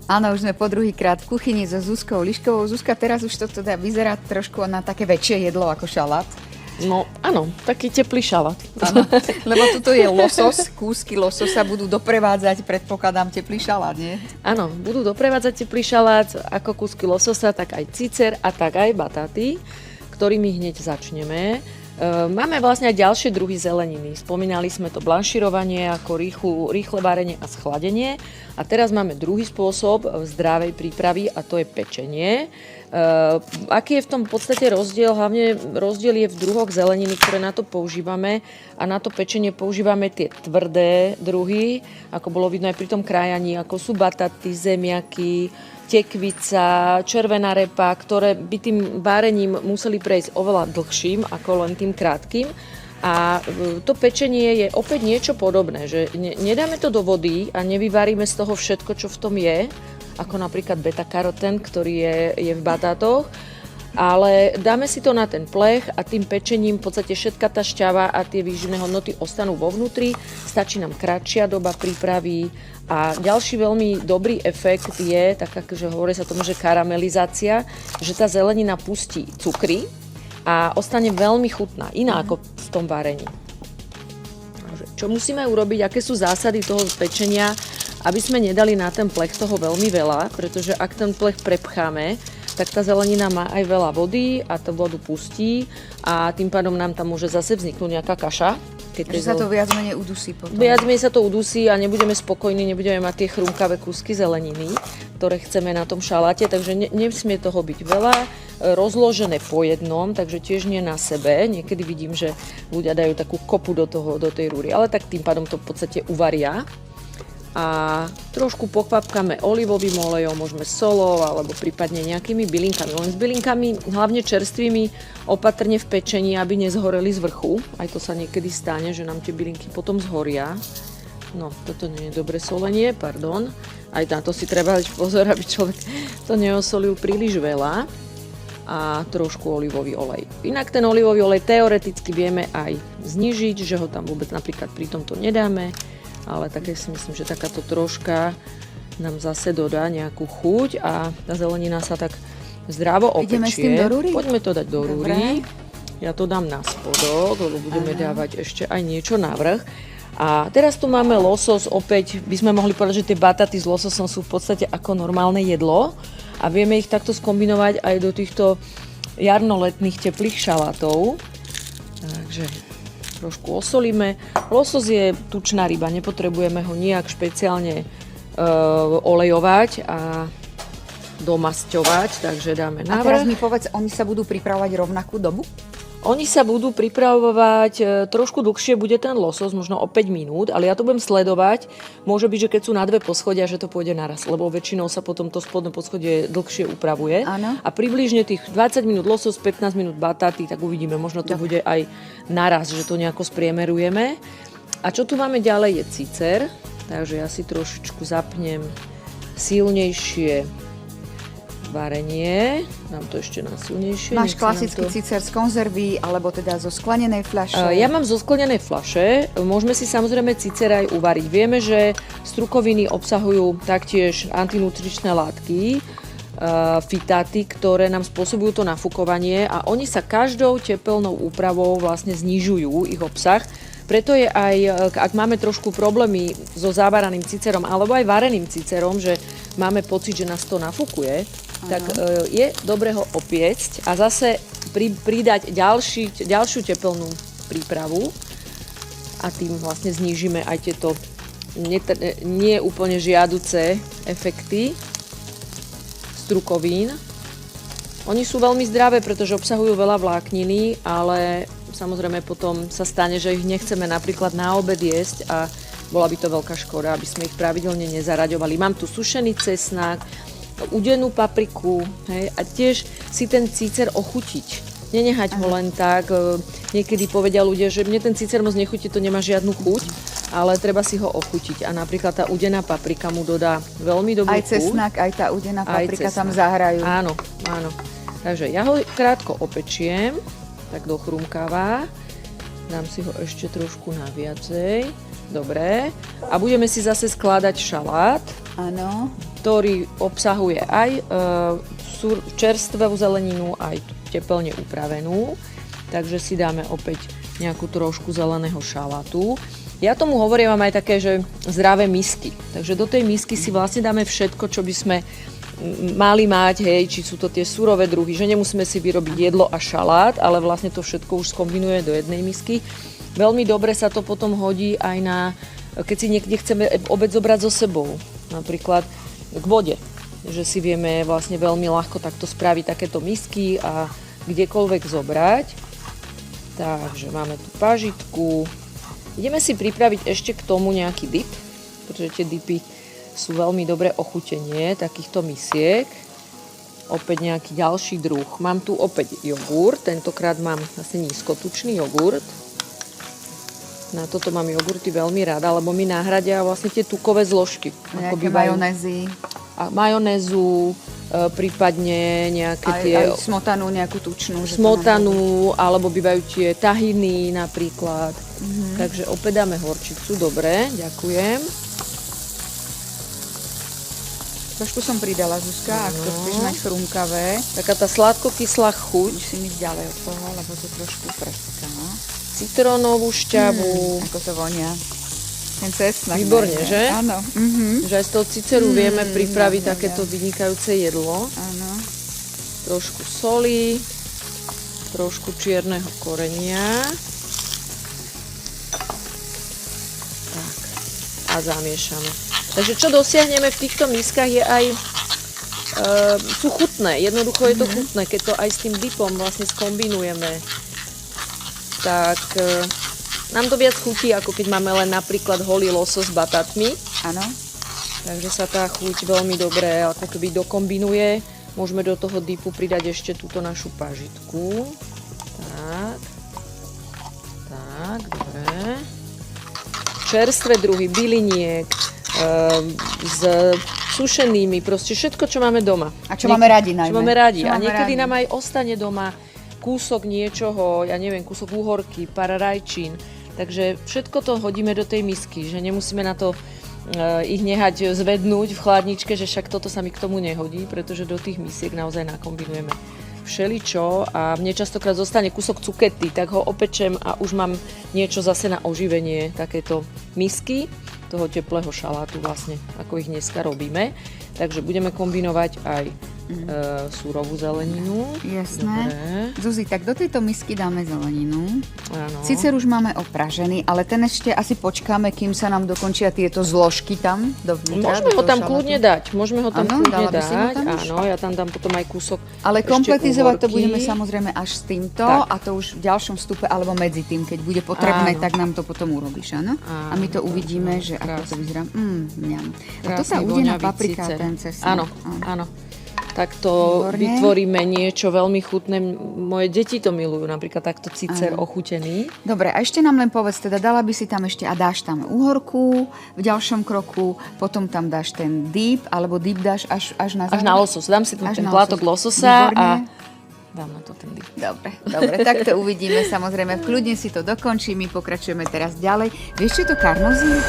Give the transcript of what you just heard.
Áno, už sme po druhýkrát v kuchyni so Zuzkou Liškovou. Zuzka, teraz už to teda vyzerá trošku na také väčšie jedlo ako šalát. No áno, taký teplý šalát. Áno, lebo tuto je losos, kúsky lososa budú doprevádzať, predpokladám, teplý šalát, nie? Áno, budú doprevádzať teplý šalát ako kúsky lososa, tak aj cicer a tak aj bataty, ktorými hneď začneme. Máme vlastne aj ďalšie druhy zeleniny. Spomínali sme to blanširovanie ako rýchle varenie a schladenie. A teraz máme druhý spôsob zdravej prípravy a to je pečenie. Aký je v tom v podstate rozdiel? Hlavne rozdiel je v druhoch zeleniny, ktoré na to používame a na to pečenie používame tie tvrdé druhy, ako bolo vidno aj pri tom krájaní, ako sú bataty, zemiaky, tekvica, červená repa, ktoré by tým várením museli prejsť oveľa dlhším ako len tým krátkým. A to pečenie je opäť niečo podobné, že nedáme to do vody a nevyvaríme z toho všetko, čo v tom je, ako napríklad beta-karotén, ktorý je v batátoch, ale dáme si to na ten plech a tým pečením v podstate všetka tá šťava a tie výživné hodnoty ostanú vo vnútri. Stačí nám kratšia doba prípravy a ďalší veľmi dobrý efekt je, taká, že hovorí sa tomu, že karamelizácia, že tá zelenina pustí cukry a ostane veľmi chutná, iná ako v tom varení. Čo musíme urobiť, aké sú zásady toho pečenia, aby sme nedali na ten plech toho veľmi veľa, pretože ak ten plech prepcháme, tak tá zelenina má aj veľa vody a tú vodu pustí a tým pádom nám tam môže zase vzniknúť nejaká kaša. Že sa to viac menej udusí potom. Viac menej sa to udusí a nebudeme spokojní, nebudeme mať tie chrumkavé kúsky zeleniny, ktoré chceme na tom šaláte, takže nesmie toho byť veľa, rozložené po jednom, takže tiež nie na sebe. Niekedy vidím, že ľudia dajú takú kopu do tej rúry, ale tak tým pádom to v podstate uvaria. A trošku pokvapkáme olivovým olejom, môžeme solou alebo prípadne nejakými bylinkami. Len s bylinkami, hlavne čerstvými, opatrne v pečení, aby nezhoreli z vrchu. Aj to sa niekedy stane, že nám tie bylinky potom zhoria. No, toto nie je dobré solenie, pardon. Aj na to si treba dať pozor, aby človek to neosolil príliš veľa. A trošku olivový olej. Inak ten olivový olej teoreticky vieme aj znižiť, že ho tam vôbec napríklad pri tomto nedáme. Ale také si myslím, že takáto troška nám zase dodá nejakú chuť a tá zelenina sa tak zdravo opečie. Ideme s tým do rúry? Poďme to dať do rúry. Ja to dám na spodok, lebo budeme dávať ešte aj niečo navrch. A teraz tu máme losos, opäť by sme mohli povedať, že tie bataty s lososom sú v podstate ako normálne jedlo a vieme ich takto skombinovať aj do týchto jarno-letných teplých šalátov. Takže trošku osolíme. Losos je tučná ryba, nepotrebujeme ho nijak špeciálne olejovať a domasťovať, takže dáme navrch. A teraz mi povedz, oni sa budú pripravovať rovnakú dobu? Oni sa budú pripravovať, trošku dlhšie bude ten losos, možno o 5 minút, ale ja to budem sledovať. Môže byť, že keď sú na dve poschodia, že to pôjde naraz, lebo väčšinou sa potom to spodné poschodie dlhšie upravuje. Áno. A približne tých 20 minút losos, 15 minút bataty, tak uvidíme, možno to bude aj naraz, že to nejako spriemerujeme. A čo tu máme ďalej je cicer, takže ja si trošičku zapnem silnejšie varenie. Dám to ešte na silnejšie. Máš klasický cicer z konzervy, alebo teda zo sklenenej fľaše? Ja mám zo sklenenej fľaše. Môžeme si samozrejme cicer aj uvariť. Vieme, že strukoviny obsahujú taktiež antinutričné látky, fitáty, ktoré nám spôsobujú to nafúkovanie a oni sa každou tepelnou úpravou vlastne znižujú ich obsah. Preto je aj, ak máme trošku problémy so závaraným cicerom alebo aj vareným cicerom, že máme pocit, že nás to nafúkuje, tak je dobre ho opiecť a zase pridať ďalšiu tepelnú prípravu a tým vlastne znížime aj tieto nie úplne žiaduce efekty strukovín. Oni sú veľmi zdravé, pretože obsahujú veľa vlákniny, ale samozrejme potom sa stane, že ich nechceme napríklad na obed jesť a bola by to veľká škoda, aby sme ich pravidelne nezaraďovali. Mám tu sušený cesnak, udenú papriku, hej, a tiež si ten cícer ochutiť. Nenehať ho len tak. Niekedy povedia ľudia, že mne ten cícer moc nechutí, to nemá žiadnu chuť, ale treba si ho ochutiť. A napríklad tá udená paprika mu dodá veľmi dobrú chuť. Aj cesnak, aj tá udená paprika tam zahrajú. Áno, áno. Takže ja ho krátko opečiem, tak dochrumkáva. Dám si ho ešte trošku na viacej. Dobre. A budeme si zase skladať šalát. Áno. ktorý obsahuje aj čerstvú zeleninu, aj teplne upravenú. Takže si dáme opäť nejakú trošku zeleného šalátu. Ja tomu hovorím aj také, že zdravé misky. Takže do tej misky si vlastne dáme všetko, čo by sme mali mať, hej, či sú to tie surové druhy, že nemusíme si vyrobiť jedlo a šalát, ale vlastne to všetko už skombinuje do jednej misky. Veľmi dobre sa to potom hodí aj na, keď si niekde chceme obed zobrať so sebou, napríklad k vode, že si vieme vlastne veľmi ľahko takto spraviť takéto misky a kdekoľvek zobrať. Takže máme tu pažitku. Ideme si pripraviť ešte k tomu nejaký dip, pretože tie dipy sú veľmi dobré ochutenie takýchto misiek. Opäť nejaký ďalší druh. Mám tu opäť jogurt, tentokrát mám asi nízkotučný jogurt. Na toto mám jogurty veľmi rada, lebo mi nahradia vlastne tie tukové zložky. Nejaké majonézy. A majonézu, prípadne nejaké tie... Aj smotanú, nejakú tučnú. Smotanu, alebo bývajú tie tahiny napríklad. Takže opäť dáme horčicu, dobre, ďakujem. Trošku som pridala, Zuzka, ak to chceš mať chrumkavé. Taká tá sladko-kyslá chuť. Musím ísť ďalej od toho, lebo to trošku prská. Citrónovú šťavu. Ako to vonia. Ten cesnak. Výborne, že? Áno. Že aj z toho ciceru vieme pripraviť takéto vynikajúce jedlo. Áno. Trošku soli, trošku čierneho korenia. Tak. A zamiešame. Takže čo dosiahneme v týchto miskách je aj, sú chutné, jednoducho je to chutné, keď to aj s tým dipom vlastne skombinujeme, tak nám to viac chutí, ako keď máme len napríklad holý losos s batátmi. Áno. Takže sa tá chuť veľmi dobre ako keby dokombinuje. Môžeme do toho dipu pridať ešte túto našu pažitku. Tak. Tak, dobre. Čerstvé druhy byliniek, s sušenými, proste všetko, čo máme doma. A čo máme radi najmä. Čo máme radi. A niekedy nám aj ostane doma kúsok niečoho, ja neviem, kúsok úhorky, pár rajčín. Takže všetko to hodíme do tej misky, že nemusíme na to ich nehať zvednúť v chladničke, že však toto sa mi k tomu nehodí, pretože do tých misiek naozaj nakombinujeme všeličo a mne častokrát zostane kúsok cukety, tak ho opečem a už mám niečo zase na oživenie takéto misky, toho teplého šalátu vlastne, ako ich dneska robíme. Takže budeme kombinovať aj surovú zeleninu. Jasné. Dobre. Zuzi, tak do tejto misky dáme zeleninu. Áno. Cicer už máme opražený, ale ten ešte asi počkáme, kým sa nám dokončia tieto zložky tam dovnútra. Môžeme ho tam kľudne dať. Môžeme ho tam kľudne dať. Áno, ja tam dám potom aj kúsok. ale kompletizovať to budeme samozrejme až s týmto tak. A to už v ďalšom vstupe alebo medzi tým, keď bude potrebné, tak nám to potom urobíš, áno? A my to uvidíme, že ako to vyzerá. Mňam. A to sa udená paprika, ten cesnak. Áno. Takto vytvoríme niečo veľmi chutné. Moje deti to milujú, napríklad takto cicer ochutený. Dobre, a ešte nám len povedz, teda dala by si tam ešte a dáš tam úhorku v ďalšom kroku, potom tam dáš ten dip, alebo dip dáš až na záver? Až na losos. Dám si ten plátok lososa a dám na to ten dip. Dobre, tak to uvidíme samozrejme. Kľudne si to dokončí, my pokračujeme teraz ďalej. Vieš, čo je to karnozín?